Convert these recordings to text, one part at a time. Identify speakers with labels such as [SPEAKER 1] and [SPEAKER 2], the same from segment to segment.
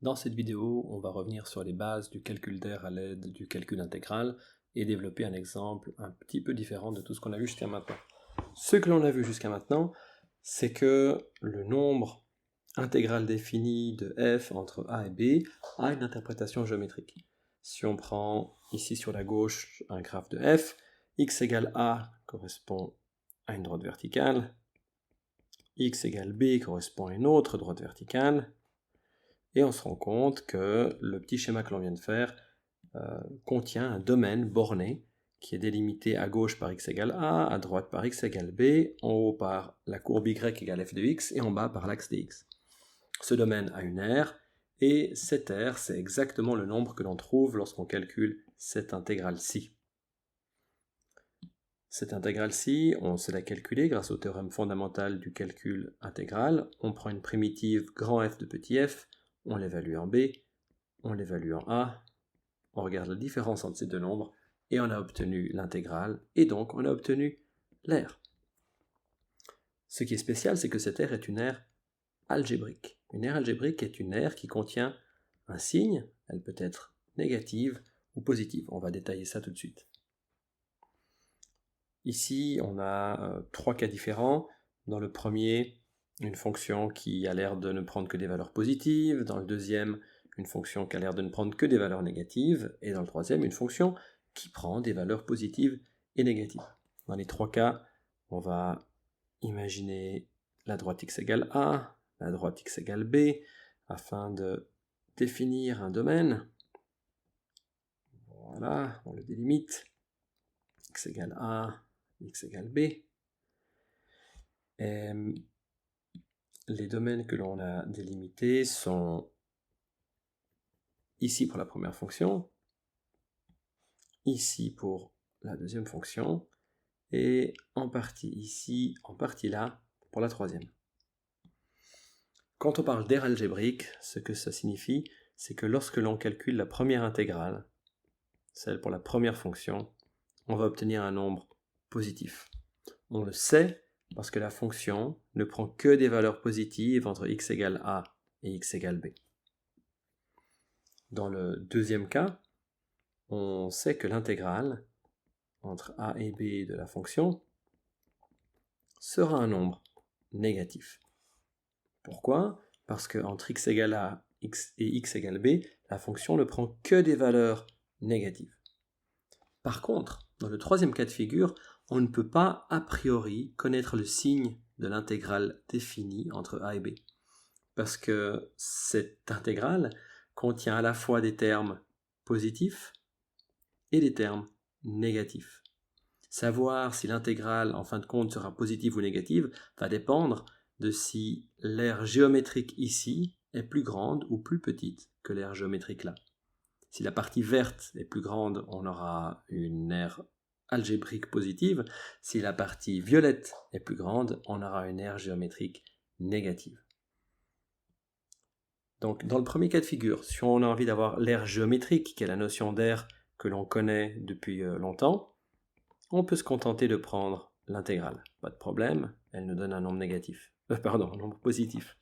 [SPEAKER 1] Dans cette vidéo, on va revenir sur les bases du calcul d'air à l'aide du calcul intégral et développer un exemple un petit peu différent de tout ce qu'on a vu jusqu'à maintenant. Ce que l'on a vu jusqu'à maintenant, c'est que le nombre intégral défini de f entre a et b a une interprétation géométrique. Si on prend ici sur la gauche un graphe de f, x égale a correspond à une droite verticale, x égale b correspond à une autre droite verticale, et on se rend compte que le petit schéma que l'on vient de faire contient un domaine borné qui est délimité à gauche par x égale a, à droite par x égale b, en haut par la courbe y égale f de x, et en bas par l'axe dx. Ce domaine a une aire, et cette aire, c'est exactement le nombre que l'on trouve lorsqu'on calcule cette intégrale-ci. Cette intégrale-ci, on sait la calculer grâce au théorème fondamental du calcul intégral. On prend une primitive grand F de petit f, on l'évalue en b, on l'évalue en a, on regarde la différence entre ces deux nombres, et on a obtenu l'intégrale, et donc on a obtenu l'aire. Ce qui est spécial, c'est que cette aire est une aire algébrique. Une aire algébrique est une aire qui contient un signe, elle peut être négative ou positive. On va détailler ça tout de suite. Ici, on a trois cas différents. Dans le premier, une fonction qui a l'air de ne prendre que des valeurs positives. Dans le deuxième, une fonction qui a l'air de ne prendre que des valeurs négatives. Et dans le troisième, une fonction qui prend des valeurs positives et négatives. Dans les trois cas, on va imaginer la droite x égale a, la droite x égale b, afin de définir un domaine. Voilà, on le délimite. X égale a, x égale b. Et les domaines que l'on a délimités sont ici pour la première fonction, ici pour la deuxième fonction, et en partie ici, en partie là, pour la troisième. Quand on parle d'aire algébrique, ce que ça signifie, c'est que lorsque l'on calcule la première intégrale, celle pour la première fonction, on va obtenir un nombre positif. On le sait parce que la fonction ne prend que des valeurs positives entre x égale a et x égale b. Dans le deuxième cas, on sait que l'intégrale entre a et b de la fonction sera un nombre négatif. Pourquoi ? Parce que entre x égale a et x égale b, la fonction ne prend que des valeurs négatives. Par contre, dans le troisième cas de figure, on ne peut pas a priori connaître le signe de l'intégrale définie entre a et b. Parce que cette intégrale contient à la fois des termes positifs et des termes négatifs. Savoir si l'intégrale, en fin de compte, sera positive ou négative va dépendre de si l'aire géométrique ici est plus grande ou plus petite que l'aire géométrique là. Si la partie verte est plus grande, on aura une aire algébrique positive. Si la partie violette est plus grande, on aura une aire géométrique négative. Donc dans le premier cas de figure, si on a envie d'avoir l'aire géométrique, qui est la notion d'aire que l'on connaît depuis longtemps, on peut se contenter de prendre l'intégrale. Pas de problème, elle nous donne un nombre négatif. Un nombre positif.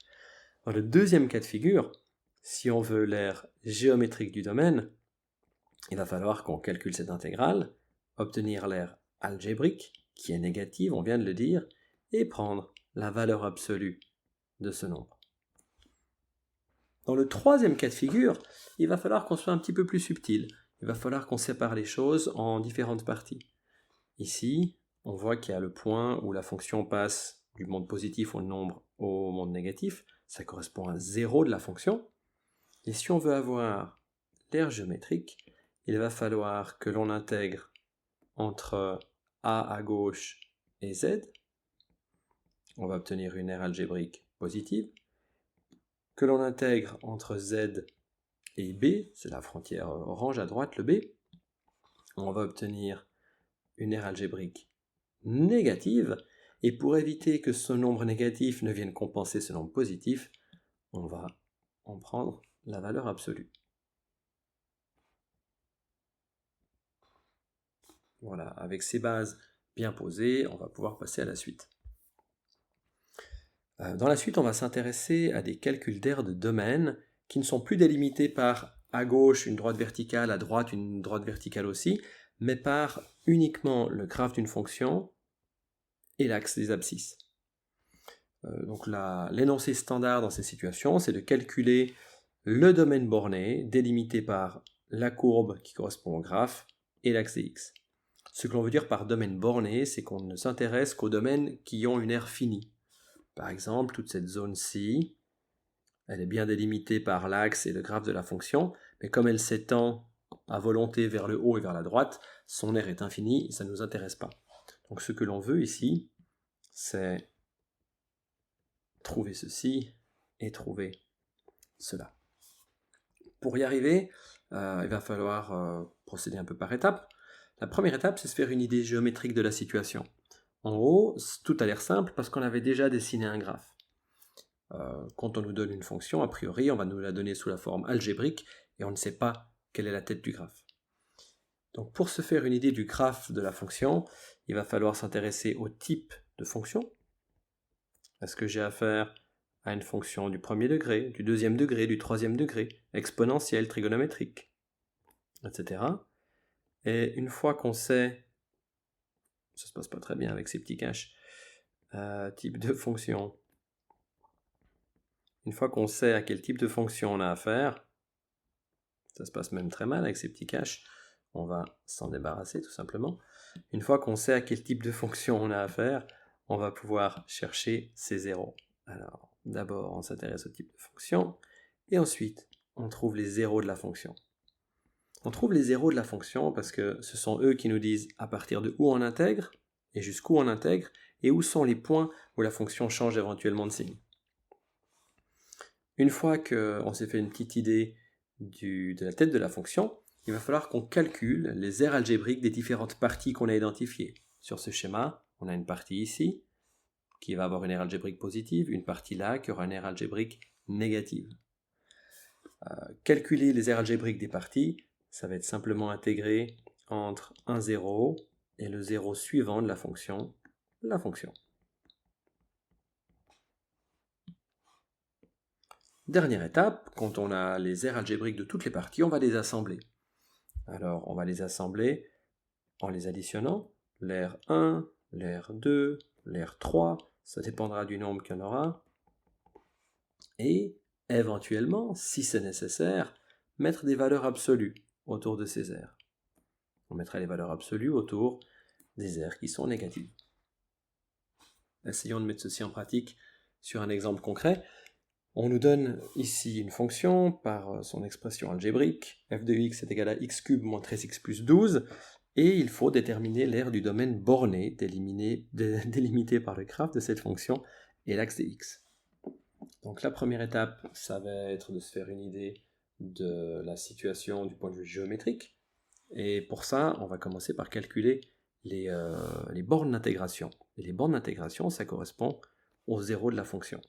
[SPEAKER 1] Dans le deuxième cas de figure, si on veut l'aire géométrique du domaine, il va falloir qu'on calcule cette intégrale, obtenir l'aire algébrique, qui est négative, on vient de le dire, et prendre la valeur absolue de ce nombre. Dans le troisième cas de figure, il va falloir qu'on soit un petit peu plus subtil. Il va falloir qu'on sépare les choses en différentes parties. Ici, on voit qu'il y a le point où la fonction passe du monde positif au monde négatif. Ça correspond à 0 de la fonction. Et si on veut avoir l'aire géométrique, il va falloir que l'on intègre entre a à gauche et z. On va obtenir une aire algébrique positive. Que l'on intègre entre z et b, c'est la frontière orange à droite, le b. On va obtenir une aire algébrique négative, et pour éviter que ce nombre négatif ne vienne compenser ce nombre positif, on va en prendre la valeur absolue. Voilà, avec ces bases bien posées, on va pouvoir passer à la suite. Dans la suite, on va s'intéresser à des calculs d'aire de domaine qui ne sont plus délimités par à gauche une droite verticale, à droite une droite verticale aussi, mais par uniquement le graphe d'une fonction et l'axe des abscisses. Donc l'énoncé standard dans ces situations, c'est de calculer le domaine borné délimité par la courbe qui correspond au graphe et l'axe des x. Ce que l'on veut dire par domaine borné, c'est qu'on ne s'intéresse qu'aux domaines qui ont une aire finie. Par exemple, toute cette zone-ci, elle est bien délimitée par l'axe et le graphe de la fonction, mais comme elle s'étend à volonté vers le haut et vers la droite, son aire est infinie et ça ne nous intéresse pas. Donc ce que l'on veut ici, c'est trouver ceci et trouver cela. Pour y arriver, il va falloir procéder un peu par étapes. La première étape, c'est se faire une idée géométrique de la situation. En haut, tout a l'air simple parce qu'on avait déjà dessiné un graphe. Quand on nous donne une fonction, a priori, on va nous la donner sous la forme algébrique et on ne sait pas quelle est la tête du graphe. Donc pour se faire une idée du graphe de la fonction, il va falloir s'intéresser au type de fonction. Est-ce que j'ai affaire à une fonction du premier degré, du deuxième degré, du troisième degré, exponentielle, trigonométrique, etc. Et une fois qu'on sait, ça se passe pas très bien avec ces petits caches, type de fonction, une fois qu'on sait à quel type de fonction on a affaire, ça se passe même très mal avec ces petits caches, on va s'en débarrasser tout simplement. Une fois qu'on sait à quel type de fonction on a affaire, on va pouvoir chercher ces zéros. Alors, d'abord, on s'intéresse au type de fonction, et ensuite, on trouve les zéros de la fonction. On trouve les zéros de la fonction parce que ce sont eux qui nous disent à partir de où on intègre, et jusqu'où on intègre, et où sont les points où la fonction change éventuellement de signe. Une fois qu'on s'est fait une petite idée de la tête de la fonction, il va falloir qu'on calcule les aires algébriques des différentes parties qu'on a identifiées. Sur ce schéma, on a une partie ici, qui va avoir une aire algébrique positive, une partie là qui aura une aire algébrique négative. Calculer les aires algébriques des parties, ça va être simplement intégré entre un 0 et le 0 suivant de la fonction. Dernière étape, quand on a les aires algébriques de toutes les parties, on va les assembler. Alors, on va les assembler en les additionnant. L'aire 1, l'aire 2, l'aire 3, ça dépendra du nombre qu'il y en aura. Et éventuellement, si c'est nécessaire, mettre des valeurs absolues autour de ces aires. On mettra les valeurs absolues autour des aires qui sont négatives. Essayons de mettre ceci en pratique sur un exemple concret. On nous donne ici une fonction par son expression algébrique, f de x est égal à x cube moins 13x plus 12, et il faut déterminer l'aire du domaine borné délimité par le graphe de cette fonction et l'axe des x. Donc la première étape, ça va être de se faire une idée de la situation du point de vue géométrique, et pour ça, on va commencer par calculer les bornes d'intégration. Et les bornes d'intégration, ça correspond aux zéros de la fonction.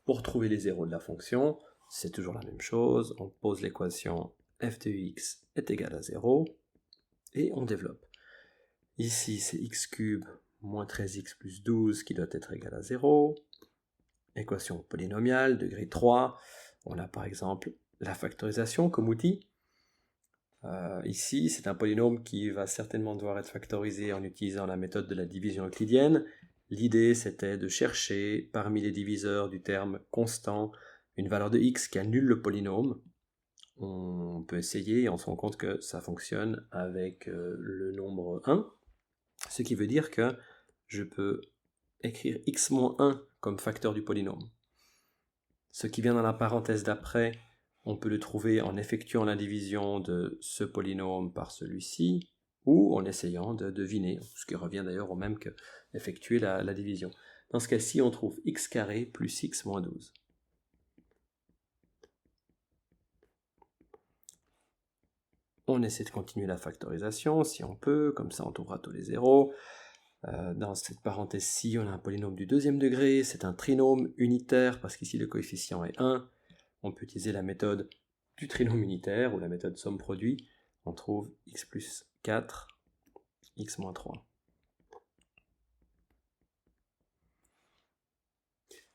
[SPEAKER 1] Pour trouver les zéros de la fonction, c'est toujours la même chose. On pose l'équation f de x est égal à 0 et on développe. Ici, c'est x cube moins 13x plus 12 qui doit être égal à 0. Équation polynomiale, degré 3. On a par exemple la factorisation comme outil. Ici, c'est un polynôme qui va certainement devoir être factorisé en utilisant la méthode de la division euclidienne. L'idée, c'était de chercher parmi les diviseurs du terme constant une valeur de x qui annule le polynôme. On peut essayer et on se rend compte que ça fonctionne avec le nombre 1, ce qui veut dire que je peux écrire x-1 comme facteur du polynôme. Ce qui vient dans la parenthèse d'après, on peut le trouver en effectuant la division de ce polynôme par celui-ci, ou en essayant de deviner, ce qui revient d'ailleurs au même que effectuer la division. Dans ce cas-ci, on trouve x carré plus x moins 12. On essaie de continuer la factorisation si on peut, comme ça on trouvera tous les zéros. Dans cette parenthèse-ci, on a un polynôme du deuxième degré, c'est un trinôme unitaire parce qu'ici le coefficient est 1. On peut utiliser la méthode du trinôme unitaire ou la méthode somme-produit. On trouve x plus 4, x moins 3.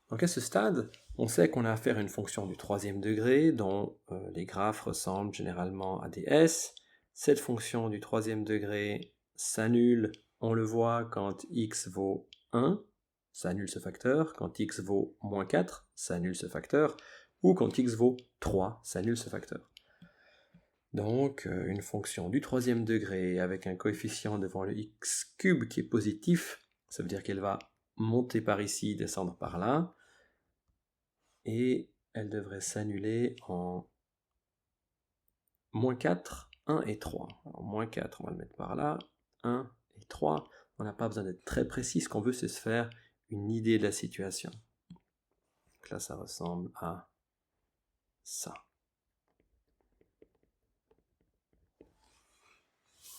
[SPEAKER 1] Donc à ce stade, on sait qu'on a affaire à une fonction du troisième degré dont les graphes ressemblent généralement à des S. Cette fonction du troisième degré s'annule, on le voit quand x vaut 1, ça annule ce facteur, quand x vaut moins 4, ça annule ce facteur, ou quand x vaut 3, ça annule ce facteur. Donc une fonction du troisième degré avec un coefficient devant le x cube qui est positif, ça veut dire qu'elle va monter par ici, descendre par là, et elle devrait s'annuler en moins 4, 1 et 3. Alors moins 4, on va le mettre par là, 1 et 3. On n'a pas besoin d'être très précis, ce qu'on veut c'est se faire une idée de la situation. Donc là ça ressemble à ça.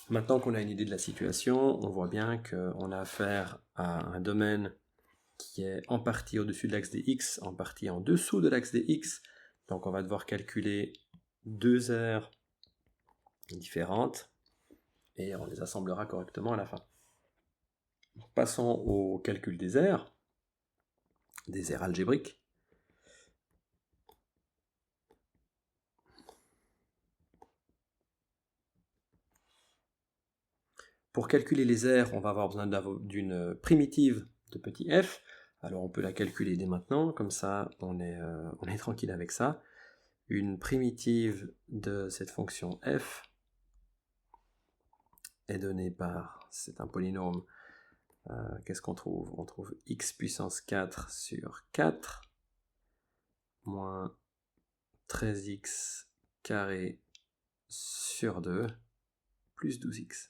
[SPEAKER 1] Maintenant qu'on a une idée de la situation, on voit bien qu'on a affaire à un domaine qui est en partie au-dessus de l'axe des x, en partie en dessous de l'axe des x. Donc on va devoir calculer deux aires différentes et on les assemblera correctement à la fin. Passons au calcul des aires algébriques. Pour calculer les aires, on va avoir besoin d'une primitive de petit f. Alors on peut la calculer dès maintenant, comme ça on est tranquille avec ça. Une primitive de cette fonction f est donnée par, c'est un polynôme, qu'est-ce qu'on trouve? On trouve x puissance 4 sur 4 moins 13x carré sur 2 plus 12x.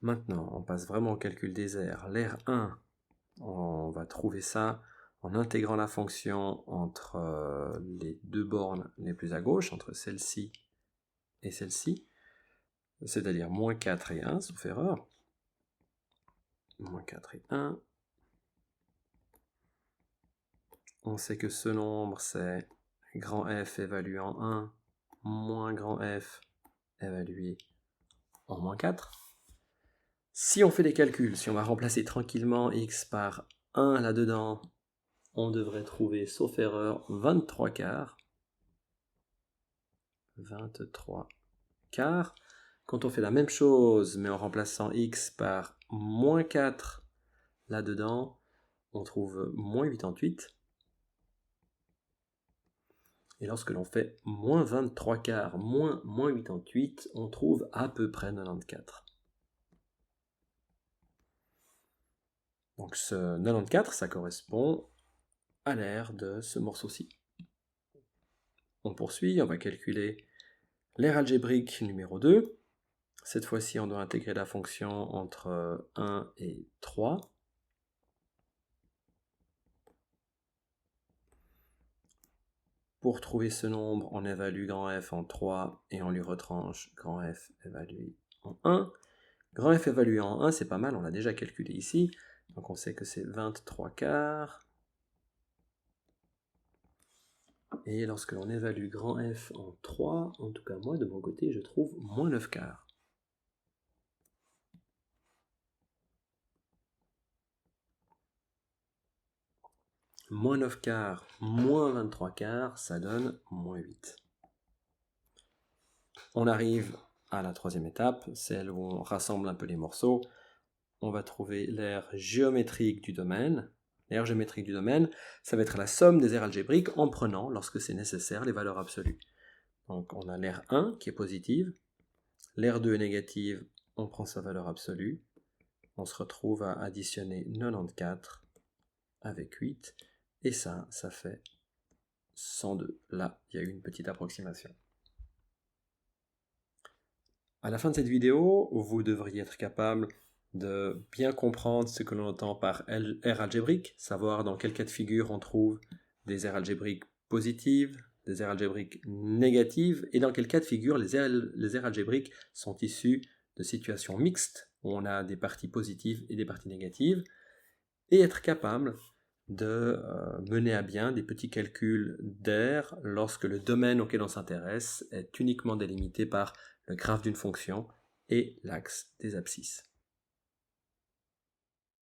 [SPEAKER 1] Maintenant, on passe vraiment au calcul des aires. L'aire 1, on va trouver ça en intégrant la fonction entre les deux bornes les plus à gauche, entre celle-ci et celle-ci, c'est-à-dire moins 4 et 1, sauf erreur. Moins 4 et 1. On sait que ce nombre, c'est grand F évalué en 1, moins grand F évalué en moins 4. Si on fait des calculs, si on va remplacer tranquillement x par 1 là-dedans, on devrait trouver, sauf erreur, 23 quarts. 23 quarts. Quand on fait la même chose, mais en remplaçant x par moins 4 là-dedans, on trouve moins 88. Et lorsque l'on fait moins 23 quarts, moins 88, on trouve à peu près 94. Donc ce 94, ça correspond à l'aire de ce morceau-ci. On poursuit, on va calculer l'aire algébrique numéro 2. Cette fois-ci, on doit intégrer la fonction entre 1 et 3. Pour trouver ce nombre, on évalue grand F en 3 et on lui retranche grand F évalué en 1. Grand F évalué en 1, c'est pas mal, on l'a déjà calculé ici. Donc on sait que c'est 23 quarts. Et lorsque l'on évalue grand F en 3, en tout cas moi de mon côté, je trouve moins 9 quarts. Moins 9 quarts, moins 23 quarts, ça donne moins 8. On arrive à la troisième étape, celle où on rassemble un peu les morceaux. On va trouver l'aire géométrique du domaine. L'aire géométrique du domaine, ça va être la somme des aires algébriques en prenant, lorsque c'est nécessaire, les valeurs absolues. Donc on a l'aire 1 qui est positive, l'aire 2 est négative, on prend sa valeur absolue, on se retrouve à additionner 94 avec 8, et ça fait 102. Là, il y a eu une petite approximation. À la fin de cette vidéo, vous devriez être capable de bien comprendre ce que l'on entend par aire algébrique, savoir dans quel cas de figure on trouve des aires algébriques positives, des aires algébriques négatives, et dans quel cas de figure les aires algébriques sont issues de situations mixtes, où on a des parties positives et des parties négatives, et être capable de mener à bien des petits calculs d'aires lorsque le domaine auquel on s'intéresse est uniquement délimité par le graphe d'une fonction et l'axe des abscisses.